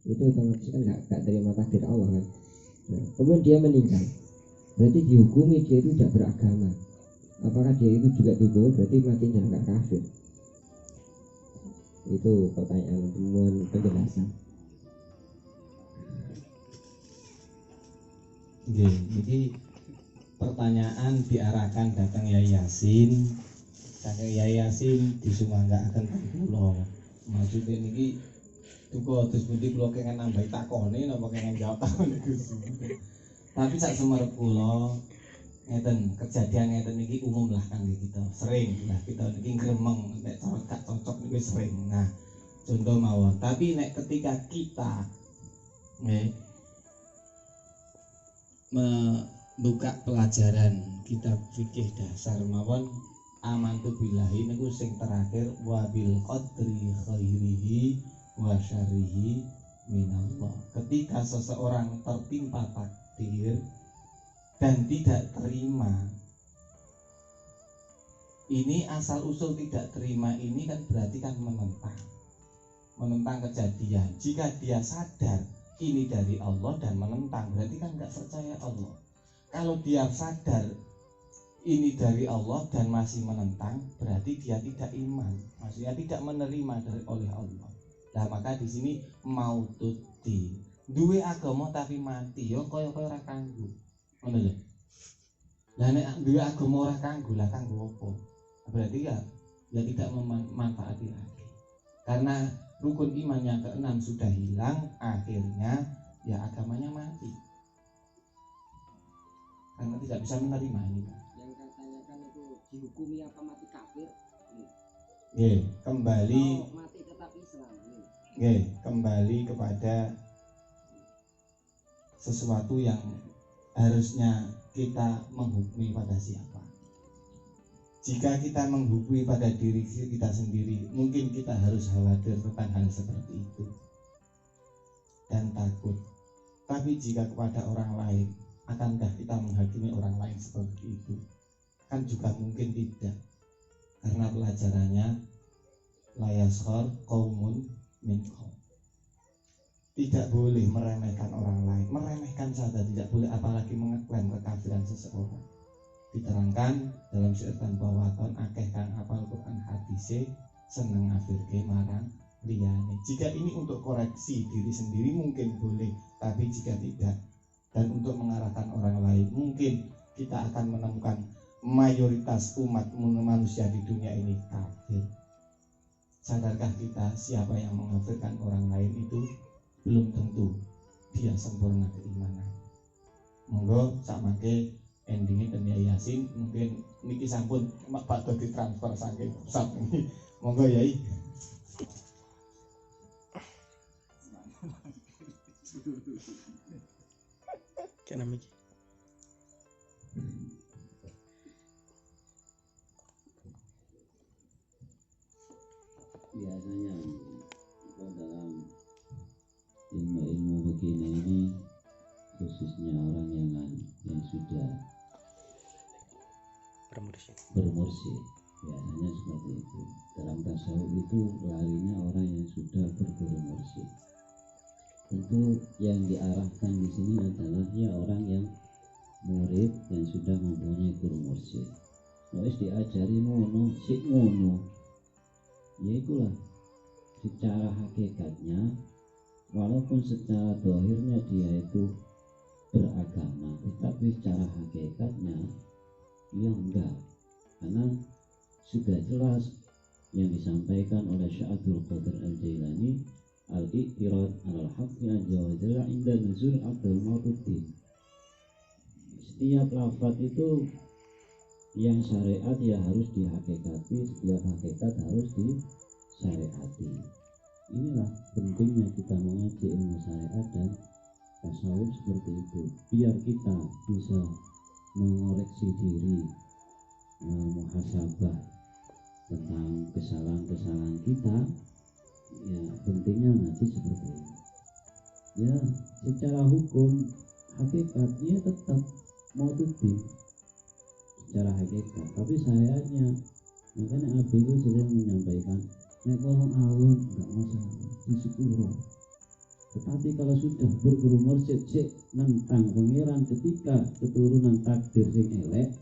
itu otomatis kan nggak terima takdir Allah kan. Nah, kemudian dia meninggal, berarti dihukumi dia itu tidak beragama. Apakah dia itu juga dihukumi berarti matinya nggak kafir? Itu pertanyaan temuan penjelasan. Jadi pertanyaan diarahkan datang Yai Yasin, datang Yai Yasin disumanggaken kula. Maksudnya niki duka terus pundi kula kenging nambahi takone napa kenging jawab takone Gus. Tapi sak sumerep kula ngeten kejadian ngeten niki umum lah kangge kita. Sering lah kita niki gremeng nek gak cocok niku sering. Nah, contoh mawon. Tapi nek ketika kita membuka pelajaran kitab fikih dasar mawon amantu billahi niku sing terakhir wabil qadri khairihi wa syarrihi minallah. Ketika seseorang tertimpa takdir dan tidak terima, ini asal usul tidak terima ini kan berarti kan menentang kejadian. Jika dia sadar ini dari Allah dan menentang, berarti kan nggak percaya Allah. Kalau dia sadar ini dari Allah dan masih menentang, berarti dia tidak iman, maksudnya tidak menerima oleh Allah. Nah maka di sini mautudin duwe agama tapi mati, yo koyo ora kanggo, ngono lho. Lah nek duwe agama ora kanggo, lah kanggo apa? Berarti ya tidak memanfaati lagi. Karena rukun iman yang keenam sudah hilang, akhirnya ya agamanya mati karena tidak bisa menerima ini. Yang katanya kan itu dihukumi apa mati kafir? Kembali mati tetap Islam. Kembali kepada sesuatu yang harusnya kita menghukumi pada siapa. Jika kita menghukumi pada diri kita sendiri, mungkin kita harus khawatir tentang hal seperti itu dan takut. Tapi jika kepada orang lain, akankah kita menghakimi orang lain seperti itu? Kan juga mungkin tidak. Karena pelajarannya la yaskhar qaumun min qaum. Tidak boleh meremehkan orang lain. Meremehkan saja tidak boleh, apalagi mengeklaim kekafiran seseorang. Diterangkan dalam syaitan bahwa kon akeh kang apal Quran hadise seneng ngafirke marang liyane. Jika ini untuk koreksi diri sendiri mungkin boleh, tapi jika tidak dan untuk mengarahkan orang lain, mungkin kita akan menemukan mayoritas umat manusia di dunia ini kafir. Sadarkah kita siapa yang mengafirkan orang lain itu belum tentu dia sempurna keimanan. Monggo sakmangke endingnya dan Yasin mungkin niki sampun Pak Dodi transfer saking pusat ini. Monggo Yai. Kenapa iki? Biasanya dalam ilmu begini ini khususnya orang yang sudah bermursyid biasanya seperti itu. Dalam tasawuf itu larinya orang yang sudah berguru mursyid. Tentu yang diarahkan di sini adalah ya orang yang murid yang sudah mempunyai guru mursyid. Wis diajari ngono, sik ngono. Ya itulah secara hakikatnya, walaupun secara dohirnya dia itu beragama, tetapi secara hakikatnya ya enggak, karena sudah jelas yang disampaikan oleh Syekh Abdul Qadir Al-Jailani, al-i'tirad al-haqqi azza wa jalla inda nuzul Abdul Mautuddin. Setiap lafaz itu yang syariat ya harus dihakikati, setiap hakikat harus disyariati. Inilah pentingnya kita mengaji ilmu syariat dan tasawuf seperti itu, biar kita bisa mengoreksi diri, muhasabah tentang kesalahan-kesalahan kita. Ya pentingnya ngaji seperti ini. Ya secara hukum hakikatnya tetap Mautuddin secara hakikat, tapi sayangnya makanya Abi itu sering menyampaikan nek ngomong awam enggak masalah di sepuro Tetapi kalau sudah berguru mursyid sik nentang pangeran ketika keturunan takdir sing elek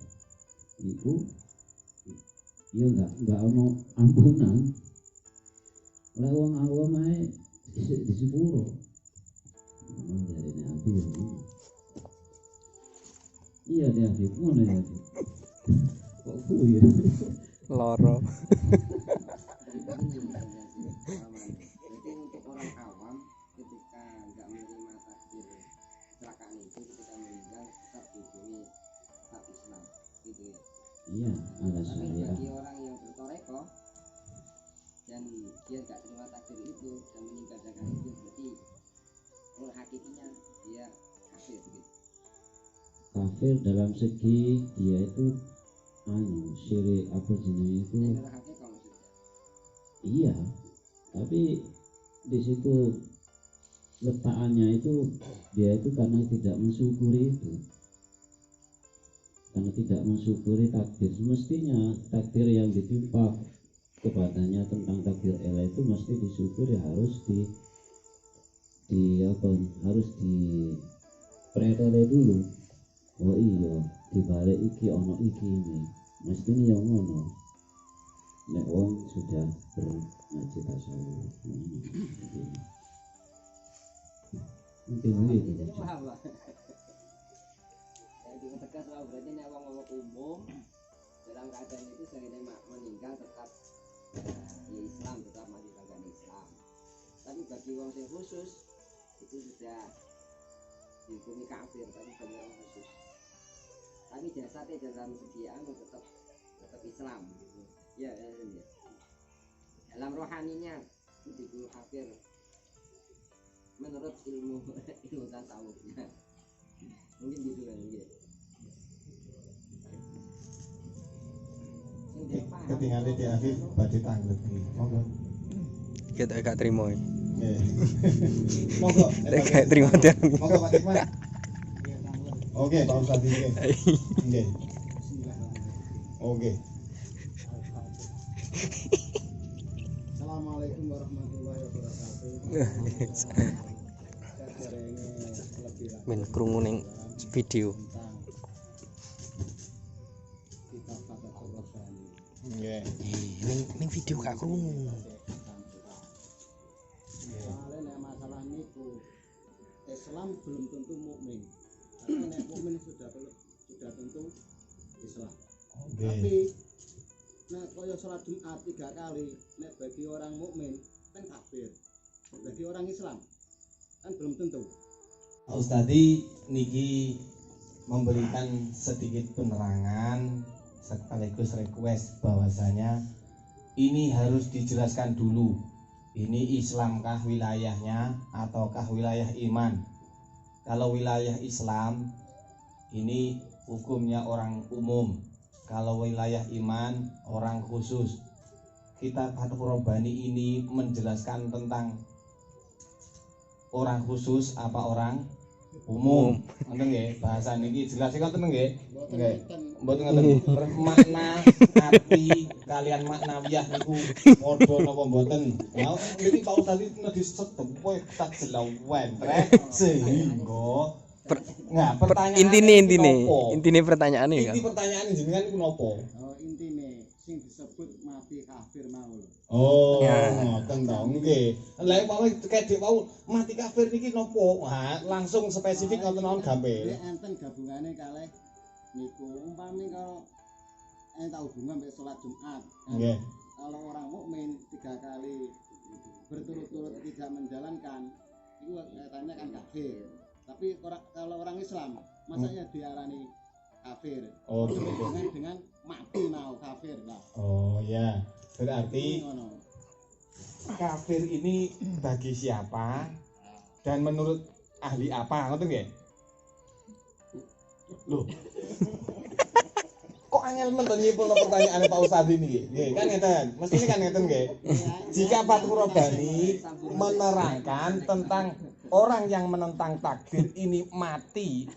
itu ya enggak ono ampunan. Lek wong awam ae di sepuro. Dari Nabi. Iya dia Habib, ngono ya. Kok kuwi ya? Loro. Jadi untuk orang awam ketika nggak menerima takdir kecelakaan itu ketika meninggal tetap dihukumi tetap Islam gitu ya. Iya, ada Tapi syariah. bagi orang yang bertoreko dan dia nggak terima takdir itu dan meninggal dengan itu berarti hakikinya dia kafir gitu. Kafir dalam segi dia itu syirik apa jenis itu. Secara hakikah maksudnya. Iya, tapi di situ letakannya itu dia itu karena tidak mensyukuri itu, karena tidak mensyukuri takdir. Semestinya takdir yang ditimpa kepadanya tentang takdir elek itu mesti disyukuri, harus harus diperele dulu. Oh iya, dibalik iki ono iki ini mestinya yang ngono. Nek wong sudah bernaji tasawuf mungkin begitu. Jadi paham lah. Jadi tegas lah berarti nek wong umum dalam keadaan itu sehingga meninggal tetap di Islam, tetap mati agama Islam. Tapi bagi wong yang khusus itu sudah dihukumi kafir, tapi bagi orang khusus. Tapi jasadnya dalam segi tetap Islam gitu. Ya. Dalam rohaninya itu dihukumi kafir menurut ilmu tasawufnya. Mungkin gitu kan ya. Ketinggalan di akhir badhe tanglet iki. Monggo. Kita gak terima. Nggih. Monggo. Gak terima dan. Monggo Pak Hikmat. Oke, Pak Ustadz iki. Nggih. Oke. Assalamualaikum warahmatullahi wabarakatuh. Men krungu ning video. Kitab Fathatul Rabbani. Nggih. Ning video gak krungu. Soalnya nek masalah niku Islam belum tentu mukmin. Tapi nek mukmin sudah tentu Islam. Tapi nek kaya salat Jumat 3 kali nek bagi orang mukmin kan kafir. Bagi orang Islam kan belum tentu. Pak Ustadz niki memberikan sedikit penerangan sekaligus request bahwasanya ini harus dijelaskan dulu. Ini Islamkah wilayahnya ataukah wilayah iman? Kalau wilayah Islam ini hukumnya orang umum. Kalau wilayah iman orang khusus. Kitab Fathatul Rabbani ini menjelaskan tentang orang khusus apa orang umum. Ngoten nggih, bahasa niki jelas ngoten nggih. Nggih. Mboten ngoten. Makna arti kalian maknawiyah niku padha napa mboten? Nah, iki Pak Ustadz iki disetep kowe tak jelawen trek sehingga intine pertanyaane ya. Inti pertanyaan jenengan niku napa? Oh, intine sing disebut mati kafir mau. Oh, Ya. ngoten to. Nggih. Lah pokoke kedhek wau mati kafir niki napa? Wah, langsung spesifik ngoten mawon Ini gampil. enten gabungane kalih niku umpami kalau tahu hubungan sampai sholat Jumat. Nggih. Kalau orang mukmin 3 kali berturut-turut tidak menjalankan itu katanya kan kafir. Tapi kalau orang Islam masanya diarani kafir. Oh, gitu. Dengan mati mau kafir lah. Oh, ya. Berarti Ngono. kafir ini bagi siapa dan menurut ahli apa? Ngoten nggih? Loh. Kok angel menten nyimpulno pertanyaane Pak Ustadz ini nggih? Kan ngeten. Mestine kan ngeten nggih. Jika Fathatul Rabbani menerangkan tentang orang yang menentang takdir ini mati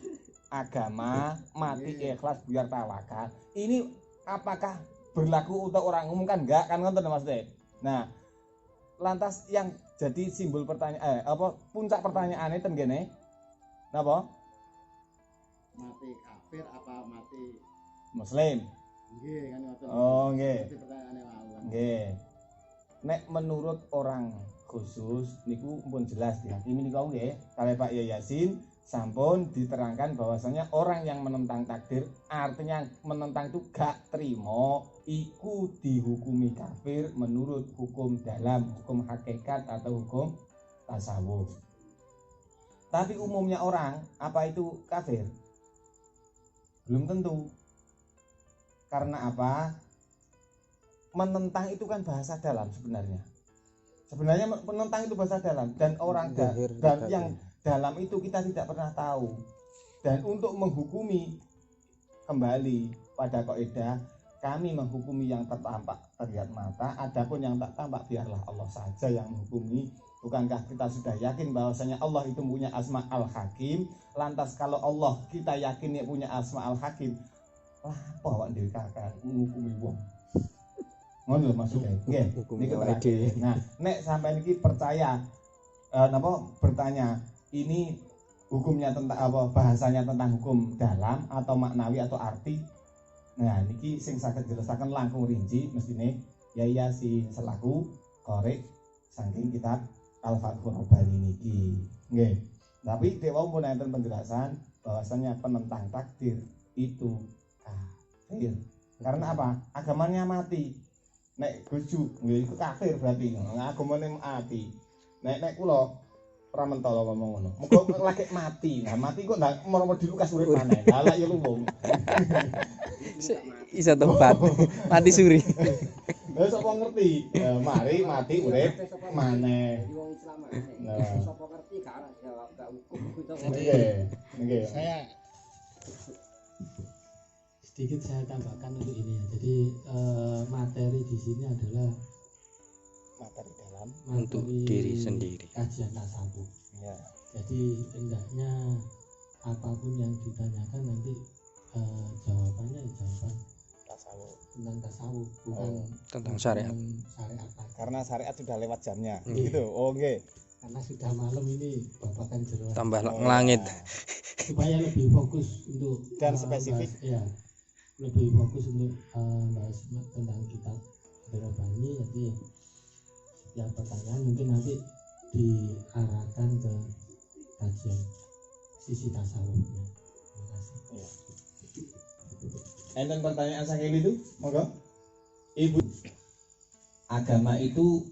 agama, mati ikhlas biar tawakal. Ini apakah berlaku untuk orang umum kan enggak kan ngoten Mas De. Nah, lantas yang jadi simbol pertanyaan puncak pertanyaane ten kene. Napa? Mati kafir apa mati Muslim. nggih kan ngoten. Oh, nggih. Dadi pertanyaane mawon. Nggih. Nek menurut orang khusus niku pun jelas dihakimi niku nggih kalih Pak Yasin sampun diterangkan bahwasanya orang yang menentang takdir artinya menentang itu gak terima iku dihukumi kafir menurut hukum dalam, hukum hakikat atau hukum tasawuf. Tapi umumnya orang apa itu kafir? Belum tentu. Karena apa? Menentang itu kan bahasa dalam sebenarnya. Sebenarnya menentang itu bahasa dalam dan orang dan yang dalam itu kita tidak pernah tahu. Dan untuk menghukumi kembali pada kaidah kami menghukumi yang tertampak terlihat mata, adapun yang tak tampak biarlah Allah saja yang menghukumi. Bukankah kita sudah yakin bahwasanya Allah itu punya asma al-hakim? Lantas kalau Allah kita yakin dia punya asma al-hakim, apa awak dhewe kakak menghukumi wong? Ngono lho maksudnya. Nggih, niki terakhir. Nah, nek sampean iki percaya bertanya ini hukumnya tentang apa bahasanya tentang hukum dalam atau maknawi atau arti. Nah, niki sing saged jelasaken langkung rinci mestine Yai Yasin selaku korek saking kitab Al-Fathur Rabbani niki. Nggih. Tapi dewa pun enten penjelasan bahwasanya penentang takdir itu kafir. Karena apa? Agamanya mati. Nek bojo nggih iku kafir berarti. Agamane mati. Nek kula ora mentolo ngomong ngono. Muga lagi mati. Nah, mati kok ndak mau dilukas urip maneh. Lah ya lumung. Isa tempat mati suri. Lah sapa ngerti? Mari mati urip maneh. Jadi wong Islam maneh. Nah. Sapa ngerti gak arah jawab gak hukum. Nggih. Saya sedikit saya tambahkan untuk ini ya. Jadi materi di sini adalah Materi dalam Untuk diri sendiri. kajian tasawuf. ya. Jadi hendaknya apapun yang ditanyakan nanti jawabannya jawaban Tasawuf. tentang tasawuf, bukan Tentang syariat. tentang syariat lagi. Karena syariat sudah lewat jamnya. Iya. Gitu. Oh nggih. Karena sudah malam ini babakan jeroan. Tambah ngelangit. Supaya lebih fokus untuk Dan spesifik. ya lebih fokus untuk bahas tentang kitab Rabbani. Jadi setiap pertanyaan mungkin nanti diarahkan ke kajian sisi tasawufnya. Terima kasih. Enten pertanyaan saking itu, monggo. Ibu, agama itu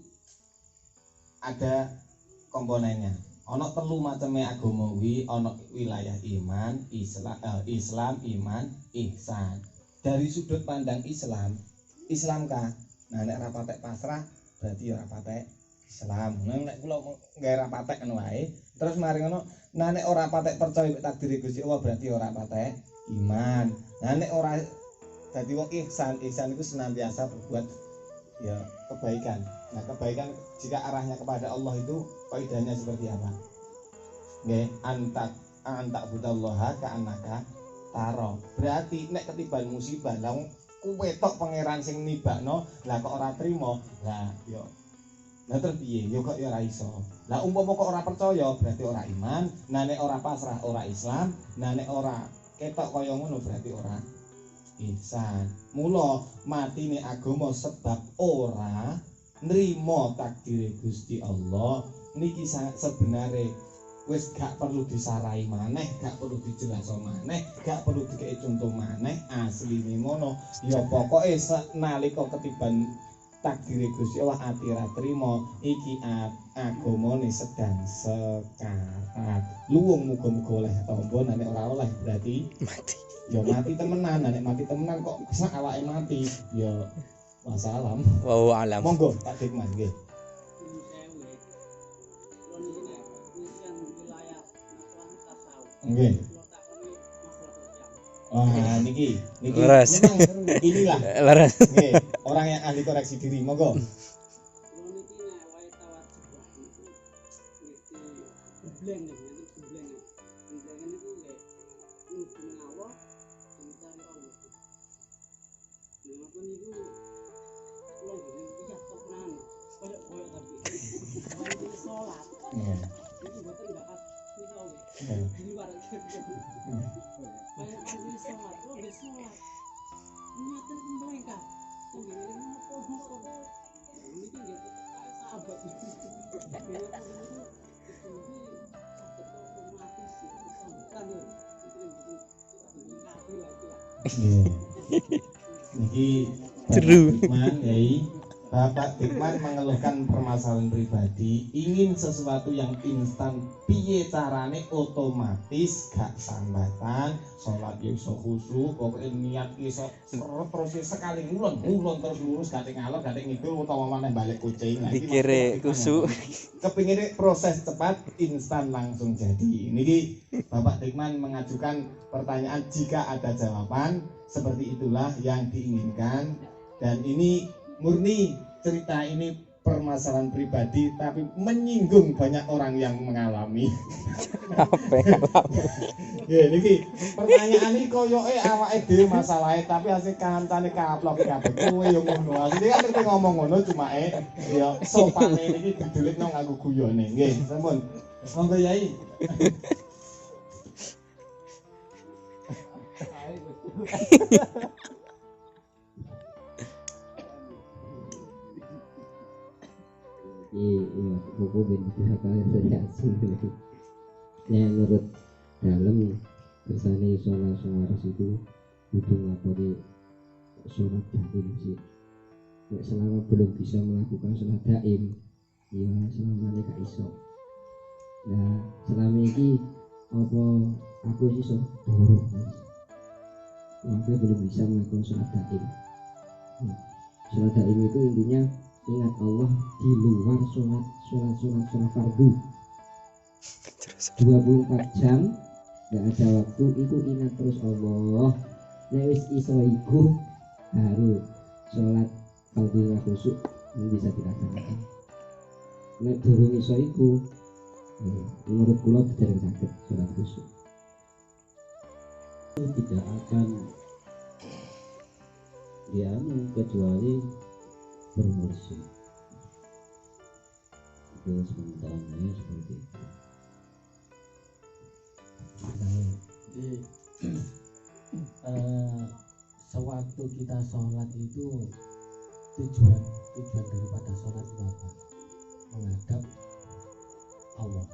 ada komponennya. Ono telu macamnya agama ono wilayah iman, Islam, iman, ihsan. Dari sudut pandang Islam kah? Nah nek ra patek pasrah berarti ora patek Islam. Nah nek kula gawe ra patek ngono wae, terus mari ngono, nah nek ora patek percaya takdir Gusti Allah berarti ora patek iman. Nah nek ora dadi wong ihsan itu senantiasa berbuat ya kebaikan. Nah kebaikan jika arahnya kepada Allah itu kaidahnya seperti apa? Nggih, antak budallaha ka'annaka taro. Berarti nek ketiban musibah lah kowe tok pangeran sing nibakno, lah kok ora trimo, lah yo lah terus piye? Yo kok yo ora iso. Lah umpama kok ora percaya berarti ora iman, nah nek ora pasrah ora Islam, nah nek ora ketok kaya ngono berarti ora ihsan. Mula matine agama sebab ora nrimo takdire Gusti Allah niki sebenarnya wis gak perlu disarai maneh, gak perlu dijelasno maneh, gak perlu dikei contoh maneh, asline ngono. Ya pokoke nalika ketiban takdire Gusti Allah ati ra trima iki agamane sedang sekarat. Luwung muga-muga oleh tampa, nek ora oleh berarti Mati. ya mati temenan. Nek mati temenan kok sak awake mati ya wassalam. Wow alam. Monggo Pak Dikman nggih. Nggih. Wah, niki Leres. memang inilah Leres. nggih, orang yang ahli koreksi diri. Monggo. tapi sholat Iya. itu mboten bakat niku Iya. di luar banyak kali sholat oh nggih sholat niaten melengkap nggih nopo niki nggih sahabat Nggih. Niki Seru. Bapak Dikman mengeluhkan permasalahan pribadi, ingin sesuatu yang instan, piye carane otomatis gak sambatan, sholat ya iso khusyuk, pokoknya niat iso terus sekali ngulon terus lurus gak ngalor gak ngidul utawa maneh balik kucing. Nah, iki Pikire kusuk. kepingin proses cepat instan langsung jadi. Niki Bapak Dikman mengajukan pertanyaan, jika ada jawaban seperti itulah yang diinginkan, dan ini murni cerita ini permasalahan pribadi tapi menyinggung banyak orang yang mengalami. Apa yang alami? Ya niki pertanyaan iki koyoke awake dhewe masalahe tapi asih kancane kaplok kabeh kowe yo ngono. Asline kan ngerti ngomong ngono cuma ya sopane niki didulitno nganggo guyone. Nggih, sampun. Monggo Yai. Iya, buku benda kalian saja sendiri. Yang menurut dalam kersane sholat waras itu butuh ngapori sholat daim sih. Selama belum bisa melakukan sholat daim, ya selamanya gak iso. Nah, selama ini apa aku iso dorong, aku belum bisa melakukan sholat daim. Sholat daim itu intinya ingat Allah di luar sholat fardu 24 jam gak ada waktu itu ingat terus Allah. Nek wis iso iku baru sholat fardu khusyuk yang bisa dilaksanakan. Nek durung iso iku menurut kula dereng saged sholat khusyuk. Tidak akan kecuali bermursyid. Itu sebenarnya seperti itu. Jadi sewaktu kita sholat itu tujuan daripada sholat itu apa? Menghadap Allah.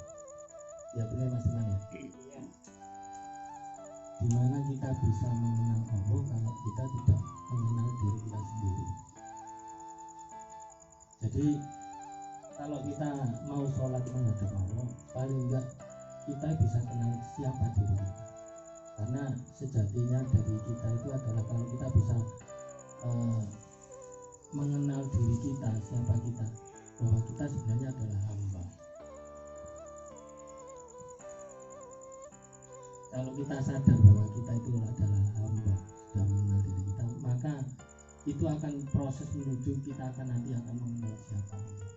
Ya benar Mas Iman ya. Dimana kita bisa mengenal Allah kalau kita tidak mengenal diri kita sendiri. Jadi kalau kita mau sholat menghadap Allah, paling enggak kita bisa kenal siapa diri kita. Karena sejatinya dari kita itu adalah kalau kita bisa mengenal diri kita, siapa kita, bahwa kita sebenarnya adalah hamba. Kalau kita sadar bahwa kita itu adalah hamba dan mengenal diri kita, maka itu akan proses menuju kita akan nanti akan mengenal siapa Allah.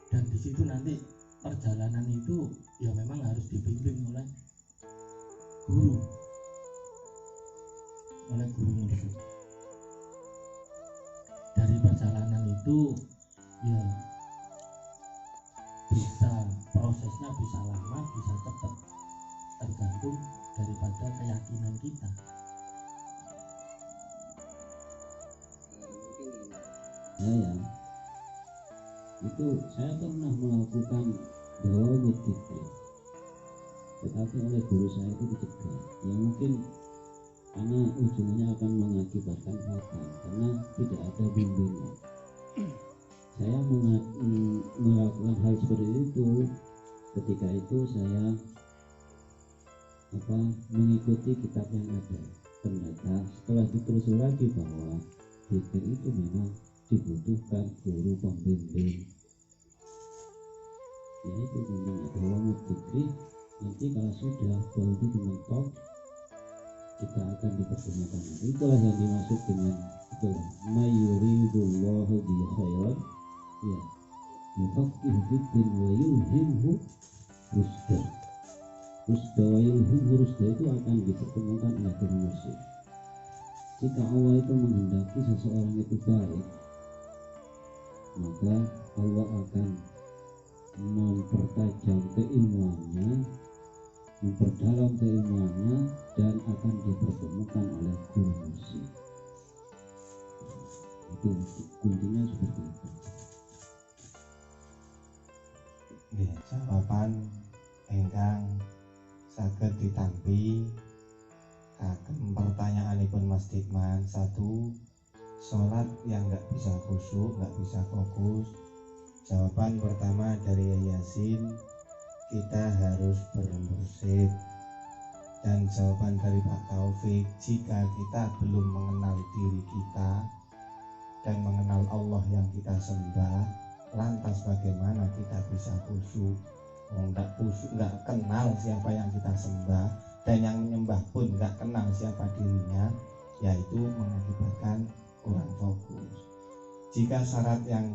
Dan di situ nanti perjalanan itu ya memang harus dibimbing oleh guru mursyid. Dari perjalanan itu ya bisa prosesnya bisa lama bisa cepat, tergantung daripada keyakinan kita. Saya pernah melakukan dawamut dzikir, tetapi oleh guru saya itu dicegah. Ya mungkin karena ujungnya akan mengakibatkan fatal karena tidak ada bimbingan. Saya melakukan hal seperti itu. Ketika itu saya mengikuti kitab yang ada. Ternyata setelah ditelusuri lagi bahwa dzikir itu memang dibutuhkan guru pembimbing, yaitu bimbing dawamut dzikir. Nanti kalau sudah bau itu dimentok, kita akan dipergunakan. Itulah yang dimaksud dengan itulah mayuridullahu bi khairan ya yufaqihu fiddin wa yulhimhu rusda. Rusda wa yulhimhu rusda itu akan dipertemukan oleh guru mursyid. Jika Allah itu menghendaki seseorang itu baik, maka Allah akan mempertajam keilmuannya, memperdalam keilmuannya, dan akan dipertemukan oleh guru mursyid. Itu kuncinya seperti itu. Nggih, jawaban ingkang saged ditampi kagem pertanyaanipun Mas Dikman. Satu, sholat yang nggak bisa khusyuk, nggak bisa fokus. Jawaban pertama dari Yasin, kita harus bermursyid. Dan jawaban dari Pak Taufik, jika kita belum mengenal diri kita dan mengenal Allah yang kita sembah, lantas bagaimana kita bisa khusyuk? Nggak khusyuk, nggak kenal siapa yang kita sembah, dan yang menyembah pun nggak kenal siapa dirinya, yaitu mengakibatkan kurang fokus. Jika syarat yang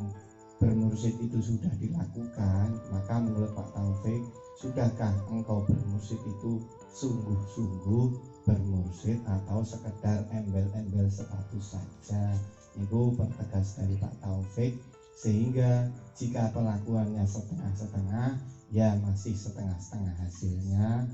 bermursyid itu sudah dilakukan, maka menurut Pak Taufik, sudahkah engkau bermursyid itu sungguh-sungguh bermursyid atau sekedar embel-embel status saja? Itu pertegas dari Pak Taufik, sehingga jika pelakuannya setengah-setengah, ya masih setengah-setengah hasilnya.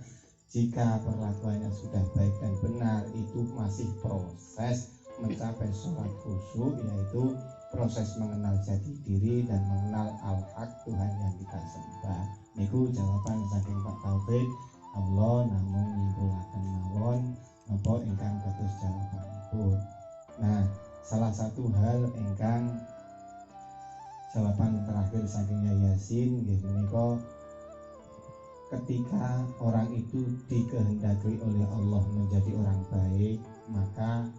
Jika perlakuannya sudah baik dan benar, itu masih proses mencapai sholat khusyuk, yaitu proses mengenal jati diri dan mengenal al-haq Tuhan yang kita sembah. Niku jawaban saking Pak Taufik. Allah namung nyimpulaken mawon napa ingkang dados jawabanipun. Nah, salah satu hal ingkang jawaban terakhir saking Yasin nggih menika, ketika orang itu dikehendaki oleh Allah menjadi orang baik, maka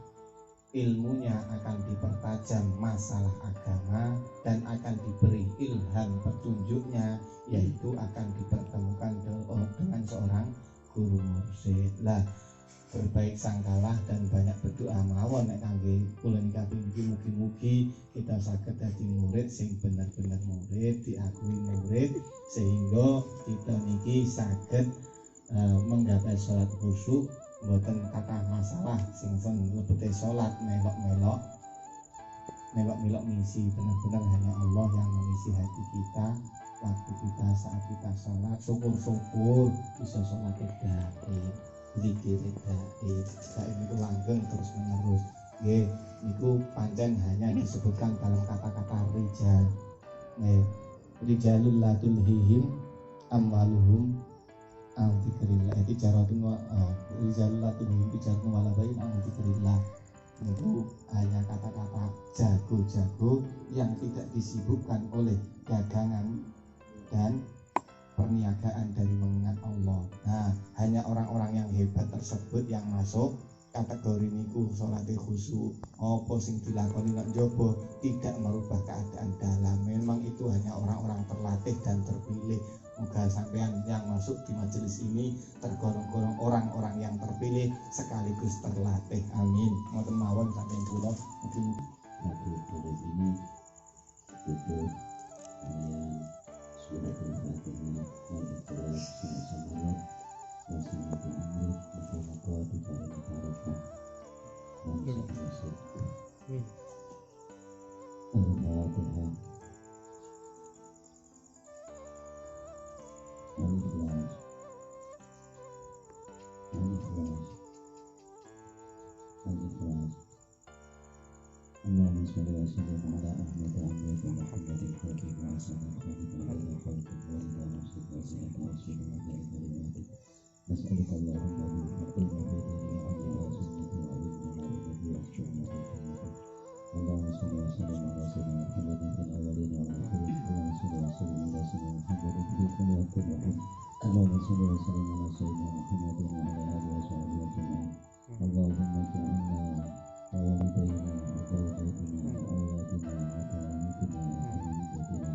ilmunya akan dipertajam masalah agama dan akan diberi ilham petunjuknya, yaitu akan dipertemukan dengan seorang guru mursyid. Lah, berbaik sangkalah dan banyak berdoa mawon nek kangge kula niki mugi-mugi kita saged dadi murid sing bener-bener murid, diakui murid, sehingga kita niki saged menggapai sholat khusyuk. Mboten kata masalah sing lebete sholat melok-melok misi, benar-benar hanya Allah yang mengisi hati kita waktu kita saat kita sholat. Syukur-syukur bisa sholat da'i, zikir da'i, ini itu langgeng terus menerus. Nggih, niku pancen hanya disebutkan dalam kata-kata rijal. Rijalul la tulhihim amwaluhum al-zikrillah, tijaratun wa rijalul la tulhihim tijaratun wala bai'un al-zikrillah. Itu hanya kata-kata jago-jago yang tidak disibukkan oleh dagangan dan perniagaan dari mengingat Allah. Nah, hanya orang-orang yang hebat tersebut yang masuk kategori niku sholate khusyuk. Apa sing dilakoni nek njaba tidak merubah keadaan dalam. Memang itu hanya orang-orang terlatih dan terpilih. Moga sampean yang masuk di majelis ini tergolong-golong orang-orang yang terpilih sekaligus terlatih. Amin. Ngoten mawon sampeyan kula mungkin Satu huruf ini tutup dengan surat al-Fatihah al-Ikhlas sama-sama wasanatul amri muka-muka diparingi barokah dan seterusnya. Al-Fatihah. Al-Ikhlas. Al-Ikhlas. Al-Ikhlas. Allahumma sholli wa sallim ala Ahmad wa Muhammadin khalqi wa ashabihi khalqi wa ala khalqi wa ala nafsi wa sallallahu wa sallam ala kalimatik. Nas'aluka Allahumma bil haqqi wa bil hadi wa sunnati wa bil jannati wa bil rahmati wa bil Allahumma sholli wa sallim ala sayyidina Muhammadin fil awwalin wal akhirin. Allahumma sholli wa sallim ala sayyidina Muhammadin fil kulli waqtin wa hin. Allahumma sholli wa sallim ala sayyidina Muhammadin wa ala alihi wa sahbihi wa sallam. Allahumma ja'alna ووالدينا وزوجاتنا وأولادنا وتلاميذنا وتلاميذنا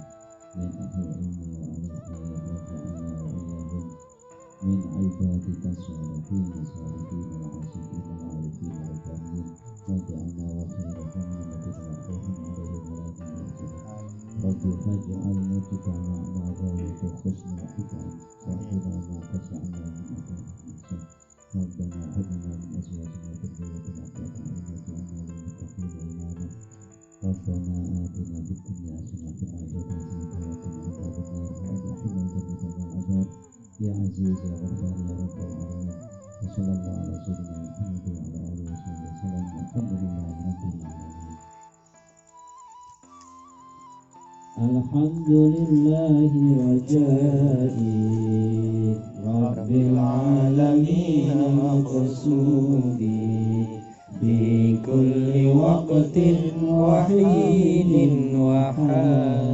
من أهل العلم وأهل الخير، واجعلنا وإياهم من عبادك الصالحين الصالحين العاشقين العارفين الربانيين، واجعلنا وخيرهم من الذين خوف عليهم ولا تحزن. رب فاجعل متبعنا ذلك حسن الختام وقنا ما تسعنا من عذاب النار. ربنا هب لنا من ازواجنا وذرياتنا قرة اعين واجعلنا للمتقين اماما. ربنا آتنا في الدنيا حسنة ya aziz ya ghafar ya rabbal alamin. Wassallallahu ala sayyidina Muhammad wa ala alihi wasallam. Alhamdulillahi rabbil alamin. Alhamdulillahi rajai rabbil alamin maqsudi bi kulli waqtin wa hinin wa hal